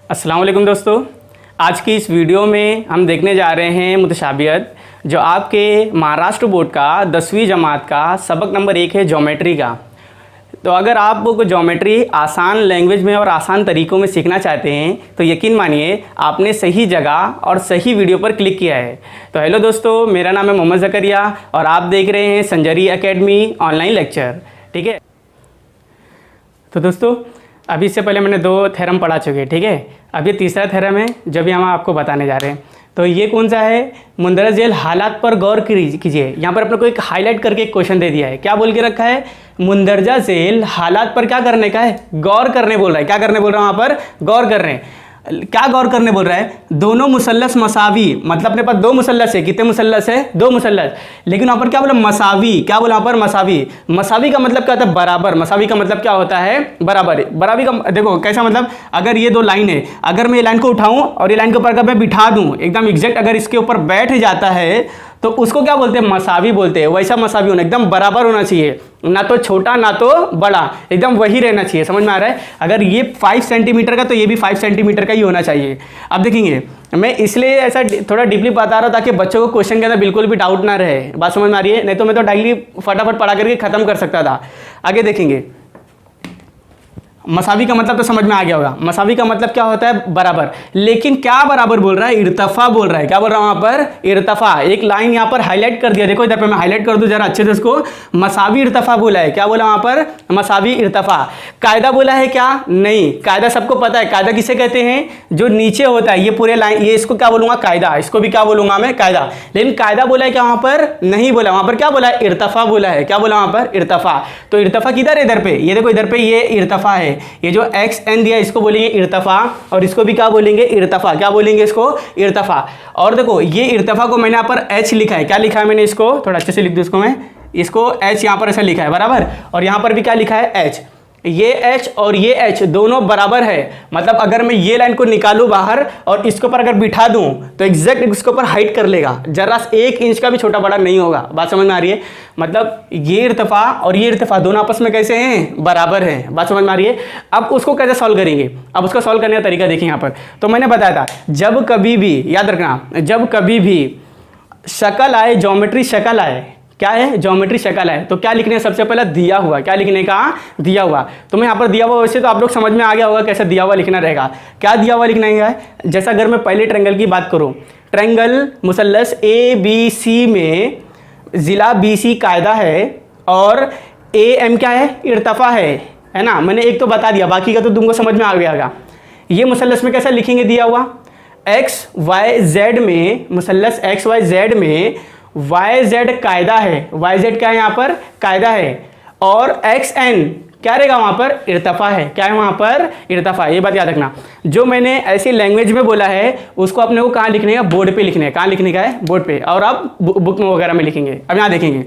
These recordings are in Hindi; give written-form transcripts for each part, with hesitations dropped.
अस्सलाम वालेकुम दोस्तों। आज की इस वीडियो में हम देखने जा रहे हैं मुतशाबियत, जो आपके महाराष्ट्र बोर्ड का 10वीं जमात का सबक नंबर 1 है ज्योमेट्री का। तो अगर आप वो ज्योमेट्री आसान लैंग्वेज में और आसान तरीक़ों में सीखना चाहते हैं तो यकीन मानिए आपने सही जगह और सही वीडियो पर क्लिक किया है। तो हेलो दोस्तों, मेरा नाम है मोहम्मद ज़करिया और आप देख रहे हैं संजरी एकेडमी ऑनलाइन लेक्चर। ठीक है, तो दोस्तों अभी इससे पहले मैंने 2 थ्योरम पढ़ा चुके हैं। ठीक है, अब ये तीसरा थ्योरम है जो भी हम आपको बताने जा रहे हैं। तो ये कौन सा है? मुंदरजा झेल हालात पर गौर कीजिए। यहाँ पर अपने को एक हाईलाइट करके एक क्वेश्चन दे दिया है। क्या बोल के रखा है? मुंदरजा झेल हालात पर क्या करने का है? गौर करने बोल रहा है। क्या करने बोल रहा है? वहाँ पर गौर कर रहे हैं। क्या गौर करने बोल रहा है? दोनों मुसल्लस मसावी, मतलब अपने पास 2 मुसल्लस है। कितने मुसल्लस है? 2 मुसल्लस। लेकिन वहाँ पर क्या बोला? मसावी। क्या बोला वहाँ पर? मसावी। मसावी का मतलब क्या होता है? बराबर। मसावी का मतलब क्या होता है? बराबर। बराबर का देखो कैसा मतलब, अगर ये 2 लाइन है, अगर मैं ये लाइन को उठाऊं और ये लाइन के ऊपर अगर मैं बिठा दूं एकदम एग्जैक्ट, अगर इसके ऊपर बैठ जाता है तो उसको क्या बोलते हैं? मसावी बोलते हैं। वैसा मसावी होना, एकदम बराबर होना चाहिए, ना तो छोटा ना तो बड़ा, एकदम वही रहना चाहिए। समझ में आ रहा है? अगर ये 5 सेंटीमीटर का तो ये भी 5 सेंटीमीटर का ही होना चाहिए। अब देखेंगे, मैं इसलिए ऐसा थोड़ा डीपली बता रहा हूँ ताकि बच्चों को क्वेश्चन के अंदर बिल्कुल भी डाउट ना रहे। बात समझ में आ रही है? नहीं तो मैं तो डायली फटाफट पढ़ा करके खत्म कर सकता था। आगे देखेंगे, मसावी का मतलब तो समझ में आ गया होगा। मसावी का मतलब क्या होता है? बराबर। लेकिन क्या बराबर बोल रहा है? इर्तफा बोल रहा है। क्या बोल रहा है वहां पर? इर्तफा। एक लाइन यहां पर हाईलाइट कर दिया, देखो इधर पे मैं हाईलाइट कर दूं जरा अच्छे से इसको। मसावी इर्तफा बोला है। क्या बोला वहां पर? मसावी इर्तफा। कायदा बोला है क्या? नहीं। कायदा सबको पता है। कायदा किसे कहते हैं? जो नीचे होता है, ये पूरे लाइन, ये इसको क्या बोलूंगा? कायदा। इसको भी क्या बोलूंगा मैं? कायदा। लेकिन कायदा बोला है क्या वहां पर? नहीं बोला। वहां पर क्या बोला है? इर्तफा बोला है। क्या बोला वहां पर? इर्तफा। तो इर्तफा किधर है? इधर पे, ये देखो इधर पे ये इर्तफा है। ये जो एक्स एन दिया इसको बोलेंगे इर्तफा, और इसको भी क्या बोलेंगे? इर्तफा। क्या बोलेंगे इसको? इर्तफा। और देखो ये इर्तफा को मैंने यहाँ पर एच लिखा है। क्या लिखा है मैंने? इसको थोड़ा अच्छे से लिख दूं इसको मैं, इसको एच यहाँ पर ऐसा लिखा है, बराबर। और यहाँ पर भी क्या लिखा है? एच। ये एच और ये एच दोनों बराबर है। मतलब अगर मैं ये लाइन को निकालूं बाहर और इसके ऊपर अगर बिठा दूं तो एग्जैक्ट इसके ऊपर हाइट कर लेगा, जरा 1 इंच का भी छोटा बड़ा नहीं होगा। बात समझ में आ रही है? मतलब ये इर्तफा और ये इर्तफा दोनों आपस में कैसे हैं? बराबर हैं। बात समझ में आ रही है? अब उसको कैसे सॉल्व करेंगे? अब उसको सॉल्व करने का तरीका देखिए यहाँ पर। तो मैंने बताया था, जब कभी भी याद रखना, जब कभी भी शक्ल आए, ज्योमेट्री शक्ल आए, क्या है? ज्योमेट्री शक्ल है, तो क्या लिखने है? सबसे पहले दिया हुआ। क्या लिखने का? दिया हुआ। तो मैं यहाँ पर दिया हुआ, वैसे तो आप लोग समझ में आ गया होगा कैसे दिया हुआ लिखना रहेगा। क्या दिया हुआ लिखना है? जैसा अगर मैं पहले ट्रायंगल की बात करूँ, ट्रायंगल मुसल्लस ABC में ज़िला BC कायदा है और AM क्या है? इर्तफा है ना। मैंने एक तो बता दिया, बाकी का तो तुमको समझ में आ गया। ये मुसल्लस में कैसा लिखेंगे? दिया हुआ XYZ में, मुसल्लस XYZ में YZ कायदा है। YZ क्या है यहाँ पर? कायदा है। और XN क्या रहेगा वहाँ पर? इर्तफा है। क्या है वहाँ पर? इर्तफा। ये बात याद रखना। जो मैंने ऐसी लैंग्वेज में बोला है उसको अपने को कहाँ लिखने का? बोर्ड पे लिखने का। कहाँ लिखने का है? बोर्ड पे। और आप बुक में वगैरह में लिखेंगे। अब यहाँ देखेंगे,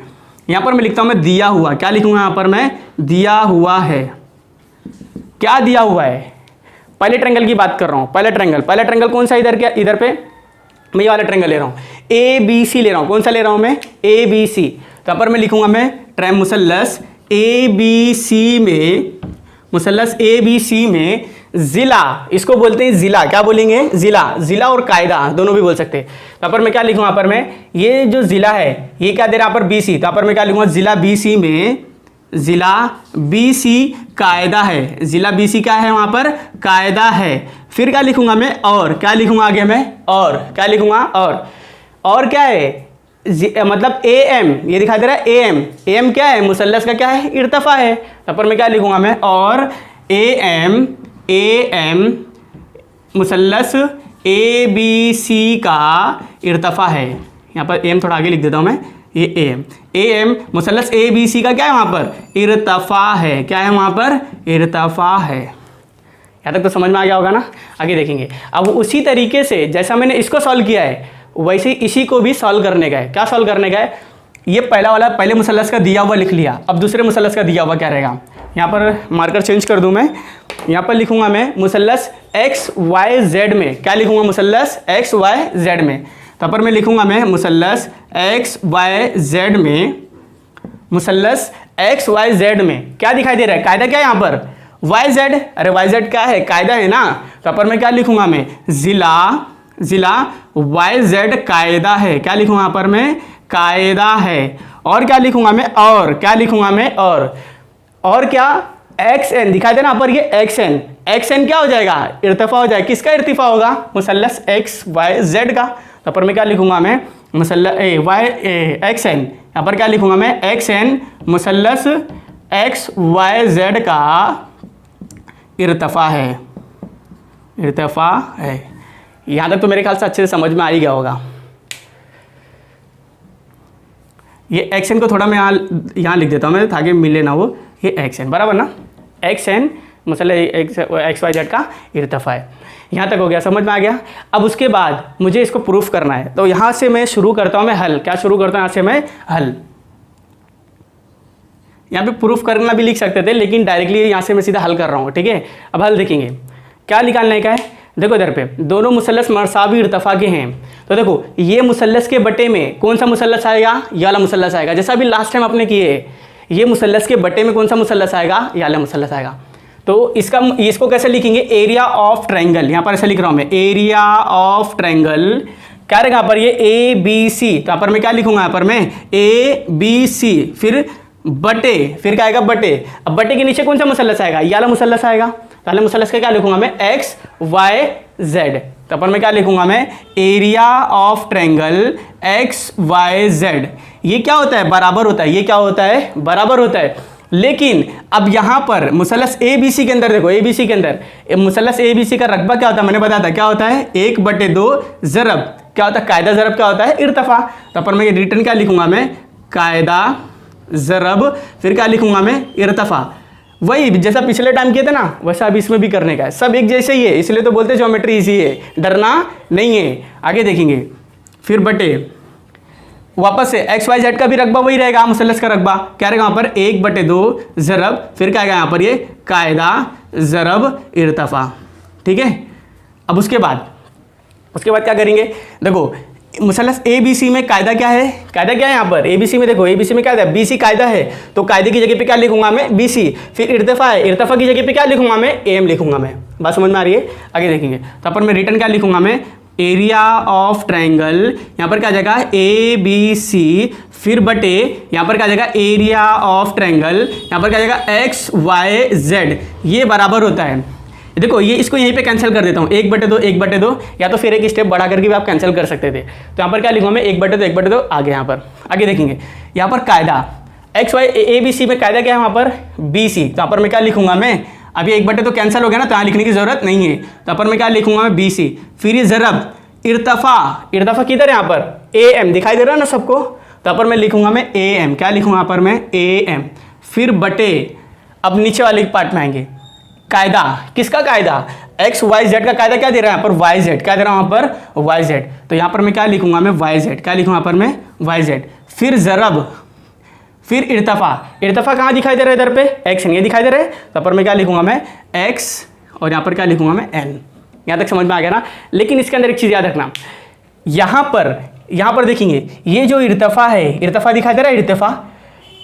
यहाँ पर मैं लिखता हूँ मैं दिया हुआ। क्या लिखूंगा यहाँ पर मैं? दिया हुआ है। क्या दिया हुआ है? पहले ट्रायंगल की बात कर रहा हूँ। पहले ट्रायंगल कौन सा? इधर क्या? इधर पे मैं ये वाला ट्रायंगल ले रहा हूँ, ABC ले रहा हूँ। कौन सा ले रहा हूँ मैं? ABC। तो यहाँ पर मैं लिखूंगा मैं मुसल्लस ABC में, मुसल्लस ABC में ज़िला, इसको बोलते हैं ज़िला। क्या बोलेंगे? ज़िला। ज़िला और कायदा दोनों भी बोल सकते हैं। यहाँ पर मैं क्या लिखूँ? यहाँ पर मैं ये जो ज़िला है ये क्या दे रहा है यहाँ पर? BC। तो यहाँ पर मैं क्या लिखूँगा? ज़िला BC में, ज़िला BC कायदा है। ज़िला BC क्या है? वहाँ पर कायदा है। फिर क्या लिखूंगा मैं? और। क्या लिखूंगा आगे मैं? और। क्या लिखूंगा? और क्या है? मतलब AM, ये दिखाई दे रहा है AM। AM क्या है? मुसल्लस का क्या है? इर्तफा है। तब पर मैं क्या लिखूंगा मैं? और AM मुसल्लस ABC का इर्तफा है। यहाँ पर AM थोड़ा आगे लिख देता हूँ मैं, ये AM मुसल्लस ABC का क्या है? वहाँ पर इर्तफा है। क्या है वहाँ पर? इर्तफा है। यहाँ तक तो समझ में आ गया होगा ना। आगे देखेंगे, अब उसी तरीके से जैसा मैंने इसको सॉल्व किया है वैसे इसी को भी सॉल्व करने का है। क्या सॉल्व करने का है? ये पहला वाला पहले मुसल्लस का दिया हुआ लिख लिया। अब दूसरे मुसल्लस का दिया हुआ क्या रहेगा? यहाँ पर मार्कर चेंज कर दूँ मैं, यहाँ पर लिखूंगा मैं मुसल्लस XYZ में। क्या लिखूंगा? मुसल्लस XYZ में। तब पर मैं लिखूंगा मैं मुसल्लस XYZ में, मुसल्लस XYZ में क्या दिखाई दे रहा है? कायदा क्या है यहाँ पर? वाई जेड, अरे वाई जेड क्या है, कायदा है ना, तो पर मैं क्या लिखूंगा मैं, जिला वाई जेड कायदा है, क्या लिखूंगा पर मैं, कायदा है। और क्या लिखूंगा मैं, और क्या लिखूंगा मैं, और क्या, एक्स एन दिखाई दे ना पर ये एक्स एन क्या हो जाएगा, इर्तिफा हो जाएगा। किसका इर्तिफा होगा, मुसल्लस एक्स वाई जेड का। तो पर मैं क्या लिखूंगा मैं, मुसल्लस वाई एक्स एन, यहाँ पर क्या लिखूंगा मैं, एक्स एन मुसल्लस एक्स वाई जेड का इर्तिफा है, इर्तिफा है। यहाँ तक तो मेरे ख्याल से अच्छे से समझ में आ ही गया होगा। ये एक्स एन को थोड़ा मैं यहाँ लिख देता हूँ मैं ताकि मिले ना वो, ये एक्स एन बराबर ना, एक्स एन मतलब एक्स वाई जेड का इर्तिफा है। यहाँ तक हो गया, समझ में आ गया। अब उसके बाद मुझे इसको प्रूफ करना है, तो यहाँ से मैं शुरू करता हूँ मैं हल, क्या शुरू करता हूँ यहाँ से मैं हल। यहाँ पे प्रूफ करना भी लिख सकते थे लेकिन डायरेक्टली यहाँ से मैं सीधा हल कर रहा हूँ, ठीक है। अब हल देखेंगे, क्या निकालने का है, देखो इधर पे दोनों मुसल्लस मसावी इर्तिफा के हैं, तो देखो ये मुसल्लस के बटे में कौन सा मुसल्लस आएगा, ये वाला मुसल्लस आएगा। जैसा अभी लास्ट टाइम आपने किए, ये मुसल्लस के बटे में कौन सा मुसल्लस आएगा, ये वाला मुसल्लस आएगा। तो इसको कैसे लिखेंगे, एरिया ऑफ ट्रायंगल, यहाँ पर ऐसे लिख रहा हूँ मैं, एरिया ऑफ ट्रायंगल क्या रहेगा यहाँ पर, ये ए बी सी, तो यहाँ पर मैं क्या लिखूंगा, यहाँ पर मैं ए बी सी, फिर बटे, फिर क्या आएगा बटे। अब बटे के नीचे कौन सा मुसल्लस आएगा, ये वाला मुसल्लस आएगा। पहले मुसल्लस का क्या लिखूंगा मैं, एक्स वाई जेड, तो अपन में क्या लिखूंगा मैं, area of triangle X Y Z. ये क्या होता है, बराबर होता है, ये क्या होता है, बराबर होता है। लेकिन अब यहां पर मुसल्लस ए बी सी के अंदर देखो, ए बी सी के अंदर मुसल्लस ए बी सी का रकबा क्या होता है, मैंने बताया था क्या होता है, 1/2 ज़रब क्या होता है, कायदा ज़रब क्या होता है, इर्तिफा। तो अपन में रिटर्न क्या लिखूंगा मैं, कायदा ज़रब, फिर क्या लिखूंगा मैं, इर्तिफा। वही जैसा पिछले टाइम किए थे ना वैसा अब इसमें भी करने का है, सब एक जैसे ही है, इसलिए तो बोलते हैं ज्योमेट्री इजी है, डरना नहीं है। आगे देखेंगे, फिर बटे वापस से एक्स वाई जेड का भी रकबा वही रहेगा, मुसल्लस का रकबा क्या रहेगा वहाँ पर, 1/2 ज़रब, फिर क्या आएगा यहाँ पर, ये कायदा ज़रब इर्तिफा, ठीक है। अब उसके बाद क्या करेंगे, देखो मुसल्लस ए बी सी में कायदा क्या है, कायदा क्या है यहाँ पर, ए बी सी में देखो, ए बी सी में कायदा बी सी कायदा है, तो कायदे की जगह पे क्या लिखूंगा मैं, बी सी, फिर इर्तिफा है, इर्तिफा की जगह पे क्या लिखूंगा मैं, एम लिखूंगा मैं। बात समझ में आ रही है, आगे देखेंगे। तो अपन में रिटर्न क्या लिखूंगा मैं, एरिया ऑफ ट्रायंगल, यहाँ पर क्या जाएगा ए बी सी, फिर बटे यहाँ पर क्या जाएगा एरिया ऑफ ट्रायंगल, यहाँ पर क्या जाएगा एक्स वाई जेड, ये बराबर होता है। देखो ये इसको यहीं पे कैंसिल कर देता हूँ, 1/2 या तो फिर एक स्टेप बढ़ा करके भी आप कैंसिल कर सकते थे। तो यहाँ पर क्या लिखूंगा मैं, 1/2 आगे, यहाँ पर आगे देखेंगे, यहाँ पर कायदा X Y A B C में कायदा क्या है वहाँ पर, बी सी, तो यहाँ पर मैं क्या लिखूंगा मैं, अभी 1/2 कैंसिल हो गया ना, तो यहाँ लिखने की जरूरत नहीं है। तो यहाँ पर मैं क्या लिखूंगा मैं, बी सी, फिर ये ज़रब इर्तिफा किधर है यहाँ पर, ए एम दिखाई दे रहा है ना सबको, तो यहाँ पर मैं लिखूंगा मैं ए एम, क्या लिखूंगा यहाँ पर मैं, ए एम, फिर बटे। अब नीचे वाले पार्ट में आएंगे, कायदा किसका कायदा, एक्स वाई जेड का कायदा क्या दे रहा है यहाँ पर, वाई जेड, क्या दे रहा है वहाँ पर, वाई जेड, तो यहाँ पर मैं क्या लिखूंगा मैं, वाई जेड, क्या लिखूंगा यहाँ पर मैं, वाई जेड, फिर ज़रब, फिर इर्तिफा कहाँ दिखाई दे रहा है, इधर पे एक्स एन, ये दिखाई दे रहा है, तो यहाँ पर मैं क्या लिखूंगा मैं, एक्स, और यहाँ पर क्या लिखूंगा मैं, एन। यहाँ तक समझ में आ गया ना। लेकिन इसके अंदर एक चीज़ याद रखना, यहाँ पर देखेंगे ये जो इर्तिफा है, इर्तिफा दिखाई दे रहा है,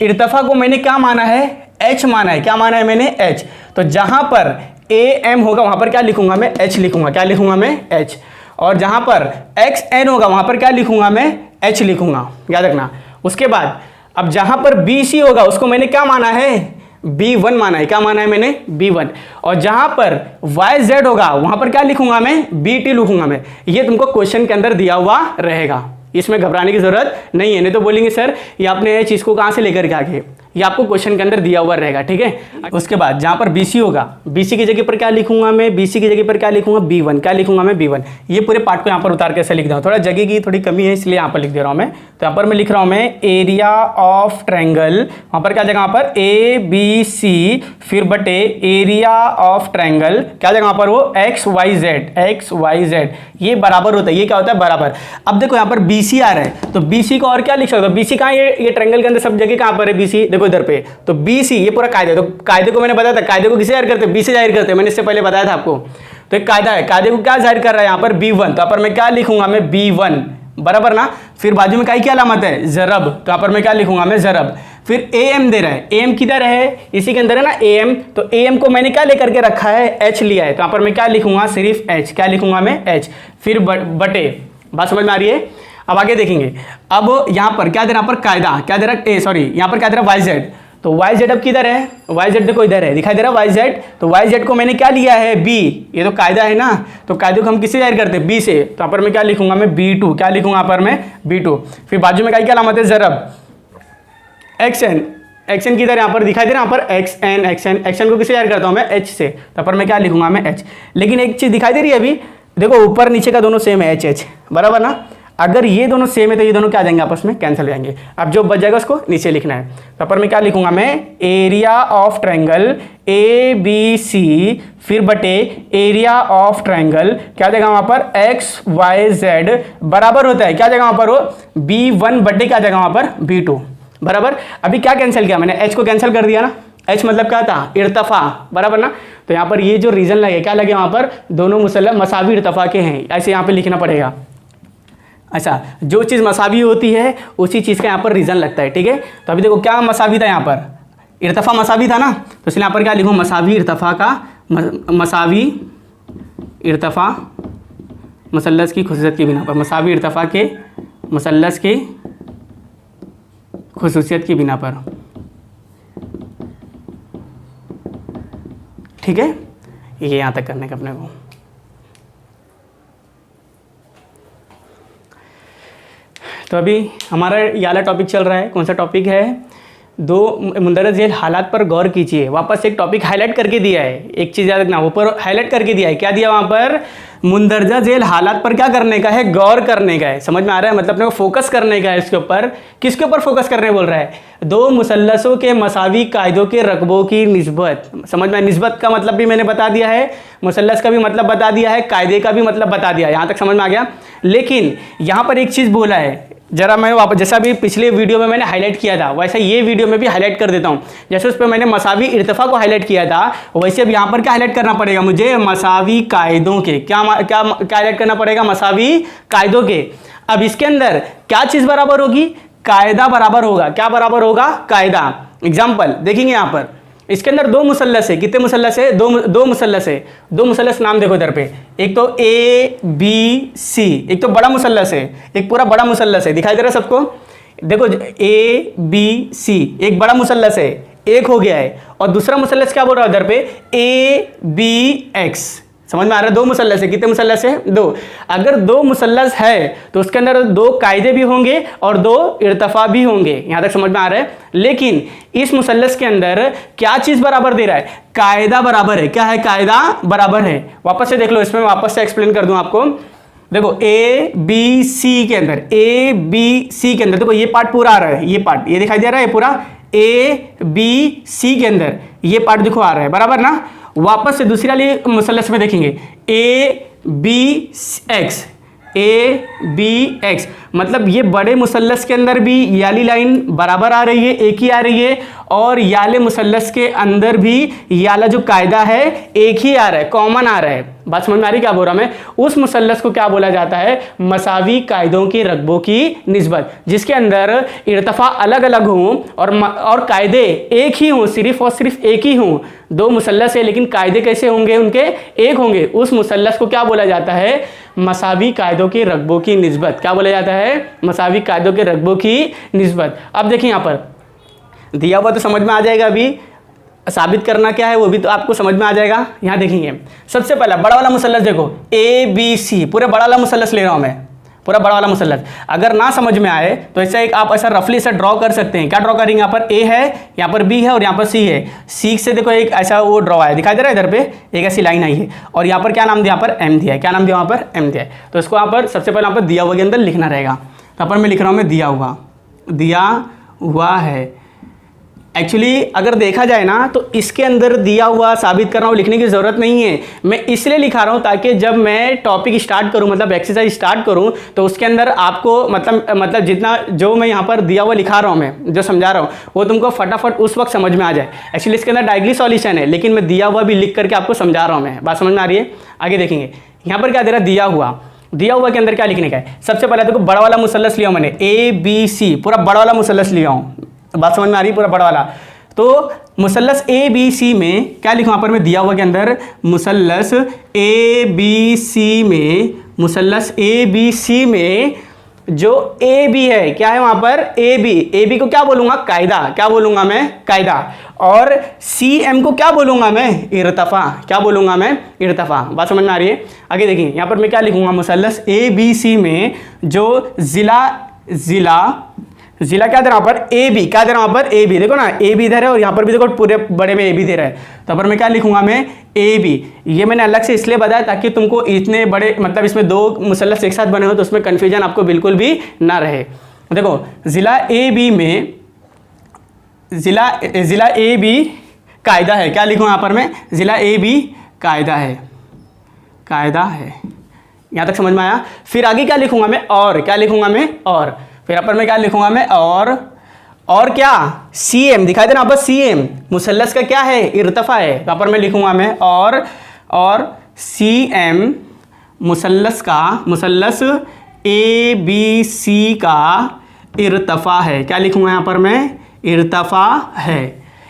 इर्तिफा को मैंने क्या माना है, एच माना है, क्या माना है मैंने, एच। तो जहां पर ए एम होगा वहां पर क्या लिखूंगा मैं, एच लिखूंगा, क्या लिखूंगा मैं, एच। और जहां पर एक्स एन होगा वहां पर क्या लिखूंगा मैं, एच लिखूंगा, याद रखना। उसके बाद अब जहां पर बी सी होगा उसको मैंने क्या माना है, B1 माना है, क्या माना है मैंने, B1। और जहां पर YZ होगा वहां पर क्या लिखूंगा मैं, BT लिखूंगा मैं। ये तुमको क्वेश्चन के अंदर दिया हुआ रहेगा, इसमें घबराने की जरूरत नहीं है। नहीं तो बोलेंगे सर ये आपने चीज को कहां से लेकर के आ गए, ये आपको क्वेश्चन के अंदर दिया हुआ रहेगा, ठीक है। उसके बाद जहां पर BC होगा, BC की जगह पर क्या लिखूंगा मैं, BC की जगह पर क्या लिखूंगा, B1, क्या लिखूंगा मैं, B1। ये पूरे पार्ट को यहाँ पर उतार के ऐसे लिख रहा हूँ, थोड़ा जगह की थोड़ी कमी है इसलिए यहाँ पर लिख दे रहा हूँ मैं। तो यहाँ पर मैं लिख रहा हूँ मैं एरिया ऑफ ट्रायंगल, वहाँ पर क्या जगह वहाँ पर ABC, फिर बटे एरिया ऑफ ट्रायंगल, क्या जगह वहाँ पर वो XYZ, ये बराबर होता है, ये क्या होता है, बराबर। अब देखो यहाँ पर BC आ रहा है, तो BC को और क्या लिख सकते हो, BC कहाँ, ये ट्रायंगल के अंदर सब जगह कहाँ पर है BC, देखो इधर पे। तो BC ये पूरा कायदा, तो कायदे को मैंने बताया था, कायदे को किसे जाहिर करते हैं, B से जाहिर करते हैं, मैंने इससे पहले बताया था आपको। तो एक कायदा है, कायदे को क्या जाहिर कर रहा है यहाँ पर, B1, तो यहाँ पर मैं क्या लिखूंगा मैं, B1 बराबर ना। फिर बाजू में क्या की अलामत है, ज़रब, तो यहाँ पर मैं क्या लिखूंगा मैं, ज़रब। फिर ए एम दे रहा है, ए एम किधर है, इसी के अंदर है ना ए एम, तो ए एम को मैंने क्या लेकर के रखा है, एच लिया है, तो यहाँ पर मैं क्या लिखूंगा, सिर्फ एच, क्या लिखूंगा मैं, एच, फिर बटे, बात समझ में आ रही है। अब आगे देखेंगे, अब यहाँ पर क्या दे रहा है, यहाँ पर कायदा क्या दे रहा है, सॉरी यहाँ पर क्या दे रहा है, वाई जेड, तो वाई जेड अब किधर है, वाई जेड देखो इधर है, दिखाई दे रहा है वाई जेड, तो वाई जेड को मैंने क्या लिया है, बी, ये तो कायदा है ना, तो कायदे को हम किससे जाहिर करते हैं, बी से, तो यहाँ पर मैं क्या लिखूंगा, मैं B2, क्या लिखूंगा यहाँ पर मैं B2, फिर बाजू में क्या अलामत है, ज़रब, एक्सन, एक्शन किधर यहाँ पर दिखाई दे रहा है, यहाँ पर एक्सएन, एक्शन, एक्शन को किससे जाहिर करता हूँ मैं, एच से, तो पर मैं क्या लिखूंगा मैं एच, लेकिन एक चीज़ दिखाई दे रही है अभी, देखो ऊपर नीचे का दोनों सेम है, एच एच, बराबर ना, अगर ये दोनों सेम है तो ये दोनों क्या आ जाएंगे, आपस में कैंसिल हो जाएंगे। अब जो बच जाएगा उसको नीचे लिखना है, तो पर मैं क्या लिखूंगा मैं, एरिया ऑफ ट्रायंगल ABC, फिर बटे एरिया ऑफ ट्रायंगल क्या देगा वहां पर, XYZ बराबर होता है, क्या देगा वहां पर वो, B1 बटे क्या देगा वहां पर, B2, बराबर। अभी क्या कैंसिल किया मैंने, एच को कैंसिल कर दिया ना, एच मतलब क्या था, इर्तफा, बराबर ना, तो यहाँ पर ये जो रीजन लगे क्या लगे वहाँ पर, दोनों मुसल्लस मसावी इर्तफा के हैं, ऐसे यहाँ पे लिखना पड़ेगा। अच्छा, जो चीज़ मसावी होती है उसी चीज़ का यहाँ पर रीजन लगता है, ठीक है। तो अभी देखो क्या मसावी था, यहाँ पर इर्तफा मसावी था ना, तो इसलिए यहाँ पर क्या लिखूँ, मसावी इर्तफा का, मसावी इर्तफा मुसल्लस की खुसूसियत की बिना पर, मसावी इर्तफा के मुसल्लस की खुसूसियत की बिना पर, ठीक है, ये यहाँ तक करने का अपने को। तो अभी हमारा ये वाला टॉपिक चल रहा है, कौन सा टॉपिक है, दो मुंदरजा झेल हालात पर गौर कीजिए। वापस एक टॉपिक हाईलाइट करके दिया है, एक चीज़ याद रखना, ऊपर हाईलाइट करके दिया है, क्या दिया वहाँ पर, मुंदरजा झेल हालात पर क्या करने का है, गौर करने का है, समझ में आ रहा है, मतलब अपने को फोकस करने का है इसके ऊपर। किसके ऊपर फोकस करने बोल रहा है, दो मुसल्लसों के मसावी कायदों के रकबों की निस्बत, समझ में, निस्बत का मतलब भी मैंने बता दिया है, मुसल्लस का भी मतलब बता दिया है, कायदे का भी मतलब बता दिया, यहाँ तक समझ में आ गया। लेकिन यहाँ पर एक चीज़ बोला है, जरा मैं वापस, जैसा भी पिछले वीडियो में मैंने हाईलाइट किया था वैसा ये वीडियो में भी हाईलाइट कर देता हूँ। जैसे उस पर मैंने मसावी इर्तफा को हाईलाइट किया था, वैसे अब यहाँ पर क्या हाईलाइट करना पड़ेगा मुझे, मसावी कायदों के, क्या हाईलाइट करना पड़ेगा, मसावी कायदों के। अब इसके अंदर क्या चीज़ बराबर होगी, कायदा बराबर होगा, क्या बराबर होगा, कायदा। एग्जाम्पल देखेंगे यहाँ पर, इसके अंदर दो मुसल्लस है, कितने मुसल्लस है, दो मुसल्लस है, दो मुसल्लस नाम देखो इधर पे, एक तो ABC, एक तो बड़ा मुसल्लस है, एक पूरा बड़ा मुसल्लस है, दिखाई दे रहा है सबको, देखो ABC एक बड़ा मुसल्लस है, एक हो गया है, और दूसरा मुसल्लस क्या बोल रहा है इधर पे, ABX, समझ में आ रहा है, दो मुसल्लस है, कितने मुसल्लस है, दो। अगर दो मुसल्लस है तो उसके अंदर दो कायदे भी होंगे और दो इर्तफा भी होंगे, यहां तक समझ में आ रहा है। लेकिन इस मुसल्लस के अंदर क्या चीज बराबर दे रहा है, कायदा बराबर है, क्या है, कायदा बराबर है। वापस से देख लो, इसमें वापस से एक्सप्लेन कर दूं आपको, देखो ABC के अंदर, ABC के अंदर देखो ये पार्ट पूरा आ रहा है, ये पार्ट ये दिखाई दे रहा है पूरा, ABC के अंदर ये पार्ट देखो आ रहा है, बराबर ना। वापस से दूसरी वाली मुसल्लस में देखेंगे, ABX, मतलब ये बड़े मुसल्लस के अंदर भी ये वाली लाइन बराबर आ रही है, एक ही आ रही है, और ये वाले मुसल्लस के अंदर भी ये वाला जो कायदा है एक ही आ रहा है, कॉमन आ रहा है। बात समझ में आ रही क्या बोल रहा मैं, उस मुसल्लस को क्या बोला जाता है, मसावी कायदों के रकबों की निस्बत, जिसके अंदर इर्तफा अलग अलग हों और कायदे एक ही हों, सिर्फ और सिर्फ एक ही हों। दो मुसल्लस है लेकिन कायदे कैसे होंगे उनके, एक होंगे, उस मुसल्लस को क्या बोला जाता है, मसावी कायदों के रकबों की निस्बत, क्या बोला जाता है, मसावी कायदों के रकबों की निस्बत। अब देखिए यहाँ पर दिया हुआ तो समझ में आ जाएगा, अभी साबित करना क्या है वो भी तो आपको समझ में आ जाएगा। यहाँ देखेंगे, सबसे पहला बड़ा वाला मुसल्लस देखो, ABC, पूरा बड़ा वाला मुसल्लस ले रहा हूँ मैं, पूरा बड़ा वाला मुसल्लस। अगर ना समझ में आए तो ऐसा एक आप ऐसा रफली से ड्रॉ कर सकते हैं। क्या ड्रॉ करेंगे, यहाँ पर A है, यहाँ पर B है और यहाँ पर C है। C से देखो एक ऐसा वो ड्रॉ है, दिखाई दे रहा है इधर पे एक ऐसी लाइन आई है, और यहाँ पर क्या नाम दिया, यहाँ पर M दिया है, क्या नाम दिया, वहाँ पर M दिया है। तो इसको यहाँ पर सबसे पहले यहाँ पर दिया हुआ के अंदर लिखना रहेगा। तो यहाँ पर मैं लिख रहा हूँ, मैं दिया हुआ है। एक्चुअली अगर देखा जाए ना तो इसके अंदर दिया हुआ साबित कर रहा हूँ, लिखने की ज़रूरत नहीं है। मैं इसलिए लिखा रहा हूँ ताकि जब मैं टॉपिक स्टार्ट करूँ, मतलब एक्सरसाइज स्टार्ट करूँ, तो उसके अंदर आपको मतलब जितना जो मैं यहाँ पर दिया हुआ लिखा रहा हूँ, मैं जो समझा रहा हूँ वो तुमको फटाफट उस वक्त समझ में आ जाए। एक्चुअली इसके अंदर डायरेक्टली सॉल्यूशन है, लेकिन मैं दिया हुआ भी लिख करके आपको समझा रहा हूँ। मैं बात समझ में आ रही है। आगे देखेंगे यहाँ पर क्या दे रहा है, दिया हुआ के अंदर क्या लिखने का है। सबसे पहले देखो बड़ा वाला मुसल्लस लिया हूँ मैंने, ABC, पूरा बड़ा वाला मुसल्लस लिया हूँ, बात समझ में आ रही पूरा बड़ा वाला। तो मुसल्लस ए बी सी में क्या लिखूँ यहाँ पर मैं दिया हुआ के अंदर, मुसल्लस ए बी सी में, मुसल्लस ए बी सी में जो ए बी है, क्या है वहाँ पर ए बी को क्या बोलूँगा, कायदा, क्या बोलूँगा मैं, कायदा। और सी एम को क्या बोलूँगा मैं, इर्तफ़ा, क्या बोलूँगा मैं, इर्तफ़ा। बात समझ में आ रही है। आगे देखिए यहाँ पर मैं क्या लिखूँगा, मुसल्लस ए बी सी में जो ज़िला क्या दे रहा पर ए बी, क्या दे रहा पर ए बी, देखो ना ए बी इधर है और यहाँ पर भी देखो पूरे बड़े में ए बी दे रहा है। तो यहाँ पर मैं क्या लिखूंगा मैं, ए बी। ये मैंने अलग से इसलिए बताया ताकि तुमको इतने बड़े मतलब इसमें दो मुसल्लस एक साथ बने हो तो उसमें कन्फ्यूजन आपको बिल्कुल भी ना रहे। देखो ज़िला ए बी में, ज़िला ए बी कायदा है, क्या लिखूँ यहाँ पर मैं, ज़िला ए बी कायदा है, कायदा है। यहाँ तक समझ में आया। फिर आगे क्या लिखूंगा मैं, और, क्या लिखूंगा मैं, और। फिर यहाँ पर मैं क्या लिखूंगा मैं, और क्या, सी एम, दिखाई दे ना यहाँ पर सी एम, मुसल्लस का क्या है, इर्तफ़ा है। यहाँ पर मैं लिखूंगा मैं और सी एम मुसल्लस ए बी सी का इर्तफ़ा है, क्या लिखूंगा यहाँ पर मैं, इर्तफ़ा है।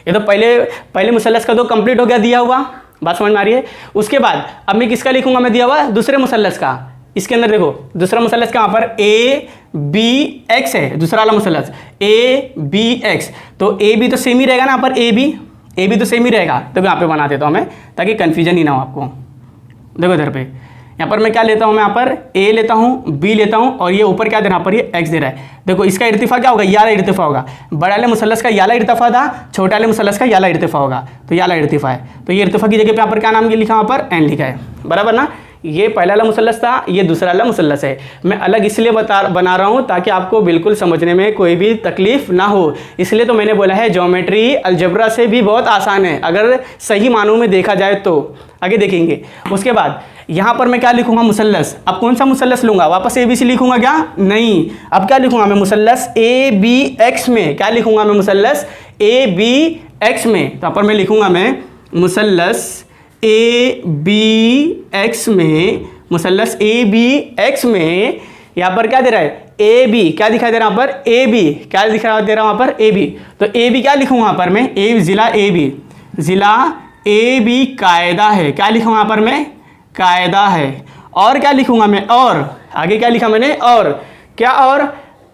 ये तो पहले मुसल्लस का तो कंप्लीट हो गया दिया हुआ, बात समझ में आ रही है। उसके बाद अब मैं किसका लिखूंगा मैं, दिया हुआ दूसरे मुसल्लस का। इसके अंदर देखो दूसरा मुसल्लस कहाँ पर, ए बी एक्स है, दूसरा वाला मुसल्लस ए बी एक्स। तो ए बी तो सेम ही रहेगा ना यहाँ पर, ए बी तो सेम ही रहेगा। तो यहाँ पे बना देता हूँ मैं ताकि कन्फ्यूजन ही ना हो आपको। देखो इधर पे यहाँ पर मैं क्या लेता हूँ, मैं यहाँ पर ए लेता हूँ, बी लेता हूँ और ये ऊपर क्या दे रहा है, यहाँ पर ये एक्स दे रहा है। देखो इसका इर्तिफा क्या होगा, याला इर्तिफा होगा। बड़े वाले मुसल्लस का याला इर्तिफा था, छोटे वाले मुसल्लस का याला इर्तिफा होगा, तो याला इर्तिफा है। तो ये इर्तिफा की जगह पे यहाँ पर क्या नाम लिखा, यहाँ पर एन लिखा है, बराबर ना। ये पहला वाला मुसल्लस था, ये दूसरा वाला मुसल्लस है। मैं अलग इसलिए बना रहा हूँ ताकि आपको बिल्कुल समझने में कोई भी तकलीफ ना हो। इसलिए तो मैंने बोला है ज्योमेट्री अलजबरा से भी बहुत आसान है अगर सही मानों में देखा जाए तो। आगे देखेंगे। उसके बाद यहाँ पर मैं क्या लिखूंगा, मुसल्लस। अब कौन सा मुसल्लस लूंगा, वापस ए बी सी लिखूंगा क्या, नहीं। अब क्या लिखूंगा मैं, मुसल्लस ए बी एक्स में, क्या लिखूंगा मैं, मुसल्लस ए बी एक्स में। तो यहाँ पर मैं लिखूंगा मैं मुसल्लस ए बी एक्स में, मुसल्लस ए बी एक्स में। यहाँ पर क्या दे रहा है, ए बी, क्या दिखाई दे रहा है यहाँ पर, ए बी, क्या दिखाई दे रहा है वहाँ पर, ए बी। तो ए बी क्या लिखूंगा यहाँ पर मैं, ज़िला ए बी कायदा है, क्या लिखूंगा यहाँ पर मैं, कायदा है। और क्या लिखूंगा मैं, और आगे क्या लिखा मैंने, और क्या, और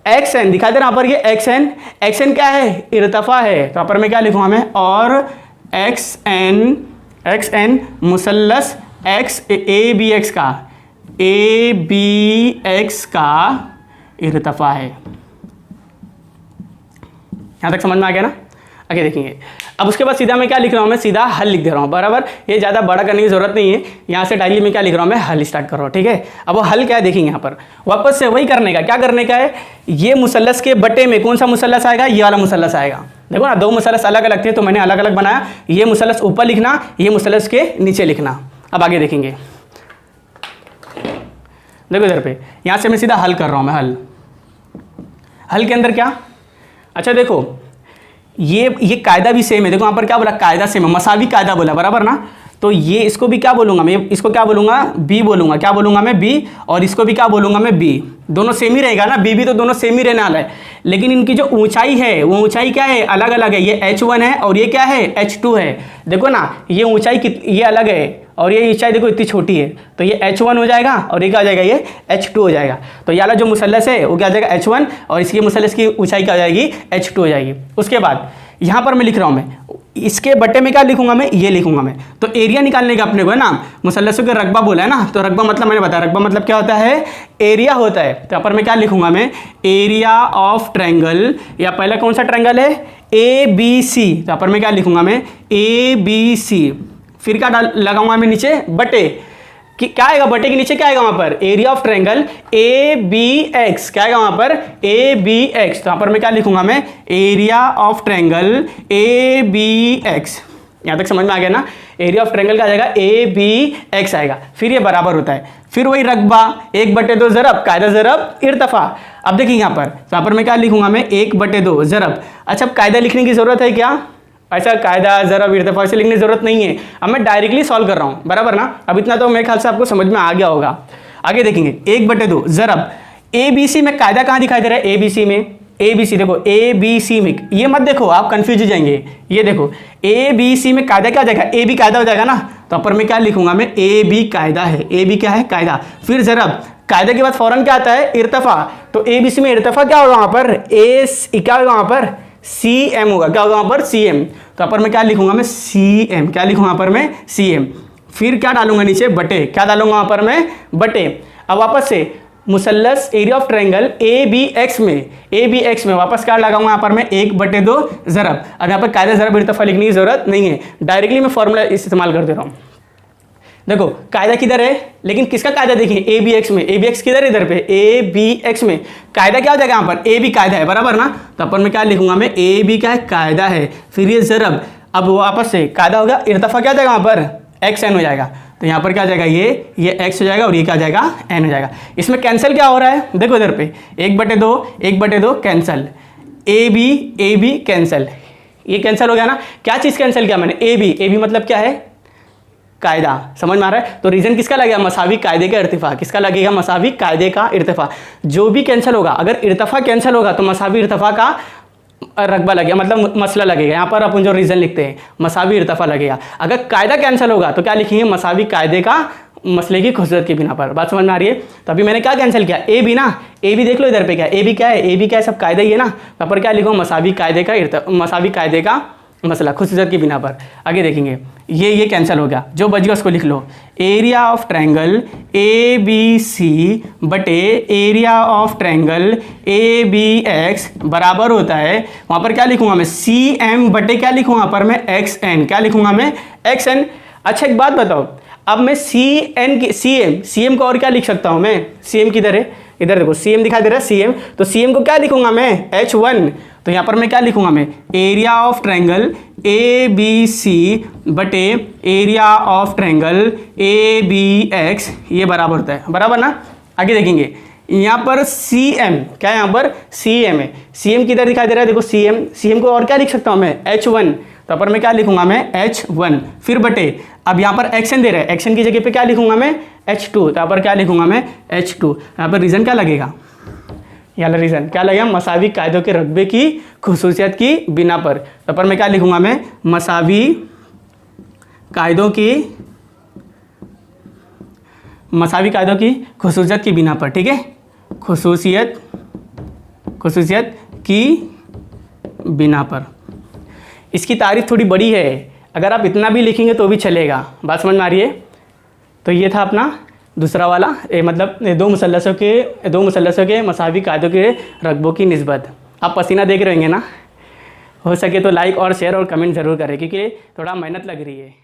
एक्स एन, दिखाई दे रहा यहाँ पर ये एक्स एन क्या है, इर्तफ़ा है। तो यहाँ पर मैं क्या लिखूंगा मैं, और एक्स एन मुसल्लस एक्स ए बी एक्स का इर्तफ़ा है। यहाँ तक समझ में आ गया ना। आगे देखेंगे। अब उसके बाद सीधा मैं क्या लिख रहा हूँ, मैं सीधा हल लिख दे रहा हूँ, बराबर। ये ज़्यादा बड़ा करने की जरूरत नहीं है। यहाँ से डायरेक्टली मैं क्या लिख रहा हूँ, मैं हल स्टार्ट कर रहा हूँ, ठीक है। अब वो हल क्या है देखेंगे। यहाँ पर वापस से वही करने का, क्या करने का है, ये मुसल्लस के बटे में कौन सा मुसल्लस आएगा, ये वाला मुसल्लस आएगा। देखो ना, दो मुसल्लस अलग अलग थे तो मैंने अलग अलग बनाया। ये मुसल्लस ऊपर लिखना, ये मुसल्लस के नीचे लिखना। अब आगे देखेंगे। देखो इधर पे, यहाँ से मैं सीधा हल कर रहा हूँ। मैं हल के अंदर क्या, अच्छा देखो ये कायदा भी सेम है। देखो यहाँ पर क्या बोला, कायदा सेम है, मसावी कायदा बोला, बराबर ना। तो ये इसको भी क्या बोलूँगा मैं, इसको क्या बोलूँगा, बी बोलूँगा। क्या बोलूँगा मैं, बी। और इसको भी क्या बोलूँगा मैं, बी। दोनों सेम ही रहेगा ना, बी भी तो दोनों सेम ही रहने वाला है। लेकिन इनकी जो ऊंचाई है वो ऊंचाई क्या है, अलग अलग है। ये H1 है और ये क्या है, H2 है। देखो ना, ये ऊंचाई ये अलग है और ये ऊंचाई देखो इतनी छोटी है। तो ये H1 हो जाएगा और ये क्या हो जाएगा, ये H2 हो जाएगा। तो ये वाला जो मुसल्लस है वो क्या हो जाएगा, H1, और इसके मुसल्लस की ऊंचाई क्या हो जाएगी, H2 हो जाएगी। उसके बाद यहाँ पर मैं लिख रहा हूँ, मैं इसके बटे में क्या लिखूंगा मैं, ये लिखूंगा मैं। तो एरिया निकालने का अपने को है ना, मुसल्लसों के रकबा बोला है ना। तो रकबा मतलब मैंने बताया, रकबा मतलब क्या होता है, एरिया होता है। तो यहाँ पर मैं क्या लिखूंगा मैं, एरिया ऑफ ट्रायंगल, या पहला कौन सा ट्रायंगल है, ए बी सी। तो यहाँ पर मैं क्या लिखूंगा मैं, ए बी सी। फिर क्या लगाऊंगा मैं नीचे, बटे कि क्या आएगा, बटे के नीचे क्या आएगा वहाँ पर, area of triangle A B X. क्या आएगा वहाँ पर, ए बी एक्स। तो यहाँ पर मैं क्या लिखूंगा मैं, area of triangle A B X. यहाँ तक समझ में आ गया ना। एरिया ऑफ ट्रायंगल का आ जाएगा ए बी एक्स आएगा। फिर ये बराबर होता है, फिर वही रकबा 1/2 ज़रब, कायदा ज़रब इर्तफ़ा। अब देखिए यहाँ पर, तो यहाँ पर मैं क्या लिखूंगा मैं, 1/2 ज़रब। अच्छा, अब कायदा लिखने की ज़रूरत है क्या, ऐसा कायदा ज़रब इर्तफ़ा से लिखने की ज़रूरत नहीं है। अब मैं डायरेक्टली सॉल्व कर रहा हूँ, बराबर ना। अब इतना तो मेरे ख्याल से आपको समझ में आ गया होगा। आगे देखेंगे, 1/2 ज़रब ए बी सी में। कायदा कहाँ दिखाई दे रहा है, ए बी सी में। ए बी सी, देखो ए बी सी में ये मत देखो, आप कंफ्यूज हो जाएंगे। ये देखो ए बी सी में कायदा क्या हो जाएगा, ए बी कायदा हो जाएगा ना, तो अपर में क्या लिखूंगा मैं, ए बी कायदा है, ए बी क्या है, कायदा। फिर ज़रब, कायदे के बाद फौरन क्या आता है, इर्तफा। तो ए बी सी में इर्तफा क्या होगा वहाँ पर, ए क्या होगा वहाँ पर, सी एम होगा, क्या होगा वहाँ पर, सी एम। तो अपर में क्या लिखूंगा मैं, सी एम, क्या लिखूंगा यहाँ पर मैं, सी एम। फिर क्या डालूंगा नीचे, बटे, क्या डालूंगा वहाँ पर मैं, बटे। अब वापस से मुसल्लस area of triangle A B X में वापस क्या लगाऊंगा यहाँ पर मैं, 1/2 ज़रब। अब यहाँ पर कायदा ज़रब इर्तफा लिखने की जरूरत नहीं है, डायरेक्टली मैं फॉर्मूला इस्तेमाल कर दे रहा हूँ। देखो कायदा किधर है, लेकिन किसका कायदा देखिए, ए बी एक्स में, ए बी एक्स किधर, इधर पे ए बी एक्स में कायदा क्या हो जाएगा यहाँ पर, ए बी कायदा है, बराबर ना। तो अपन में क्या लिखूंगा मैं, ए बी क्या है, कायदा है, फिर ये ज़रब। अब वापस से कायदा होगा, इर्तफा क्या हो जाएगा वहाँ पर, एक्स एन हो जाएगा। तो यहाँ पर क्या हो जाएगा, ये एक्स हो जाएगा और ये क्या हो जाएगा, एन हो जाएगा। इसमें कैंसिल क्या हो रहा है, देखो इधर पे 1/2 कैंसिल, ए बी कैंसिल, ये कैंसिल हो गया ना। क्या चीज़ कैंसिल किया मैंने, ए बी मतलब क्या है, कायदा, समझ में आ रहा है। तो रीजन किसका लगेगा, मसावी कायदे का इर्तिफा, किसका लगेगा, मसावी कायदे का इर्तिफा। जो भी कैंसिल होगा, अगर इर्तिफा कैंसिल होगा तो मसावी इर्तिफा का रकबा लगेगा, मतलब मसला लगेगा। यहाँ पर अपन जो रीजन लिखते हैं मसावी इर्तिफा लगेगा। अगर कायदा कैंसिल होगा तो क्या लिखेंगे, मसावी कायदे का मसले की खुसूसियत की बिना पर। बात समझ में आ रही है। तो अभी मैंने क्या कैंसिल किया, ए बी ना, ए बी देख लो इधर पे क्या है, ए बी क्या है, ए बी क्या है, सब कायदा ही है ना। यहाँ पर क्या लिखो, मसावी कायदे का मसला खुसूसियत की बिना पर। आगे देखेंगे, ये कैंसिल हो गया, जो बच गया उसको लिख लो, area of triangle A B C बटे area of triangle A B X बराबर होता है, वहाँ पर क्या लिखूंगा मैं, सी एम बटे क्या लिखूंगा वहाँ पर मैं, एक्स एन, क्या लिखूंगा मैं, एक्स एन। अच्छा एक बात बताओ, अब मैं सी एम को और क्या लिख सकता हूँ मैं, सी एम किधर है, इधर देखो सी एम दिखाई दे रहा है, सी एम। तो सी एम को क्या लिखूंगा मैं, H1। तो यहाँ पर मैं क्या लिखूंगा मैं, area of triangle A B C बटे area of triangle A B X, ये बराबर होता है, बराबर ना। आगे देखेंगे, यहाँ पर सी एम क्या है, यहाँ पर सी एम है, सी एम किधर दिखाई दे रहा है, देखो सी एम को और क्या लिख सकता हूँ मैं, H1। तो पर मैं क्या लिखूंगा मैं, H1, फिर बटे, अब यहाँ पर एक्शन दे रहा है, एक्शन की जगह पे क्या लिखूंगा मैं, H2। तो यहाँ पर क्या लिखूंगा मैं, H2। यहाँ पर रीजन क्या लगेगा, यहाँ रीजन क्या लगेगा, मसावी कायदों के रकबे की खुसूसियत की बिना पर। तो पर मैं क्या लिखूंगा मैं, मसावी कायदों की खुसूसियत की बिना पर, ठीक है, खुसूसियत की बिना पर। इसकी तारीफ थोड़ी बड़ी है, अगर आप इतना भी लिखेंगे तो भी चलेगा। बात समझ में आ रही है। तो ये था अपना दूसरा वाला, मतलब दो मुसल्लसों के मसावी कायदों के रकबों की निस्बत। आप पसीना देख रहे होंगे ना, हो सके तो लाइक और शेयर और कमेंट ज़रूर करें, क्योंकि थोड़ा मेहनत लग रही है।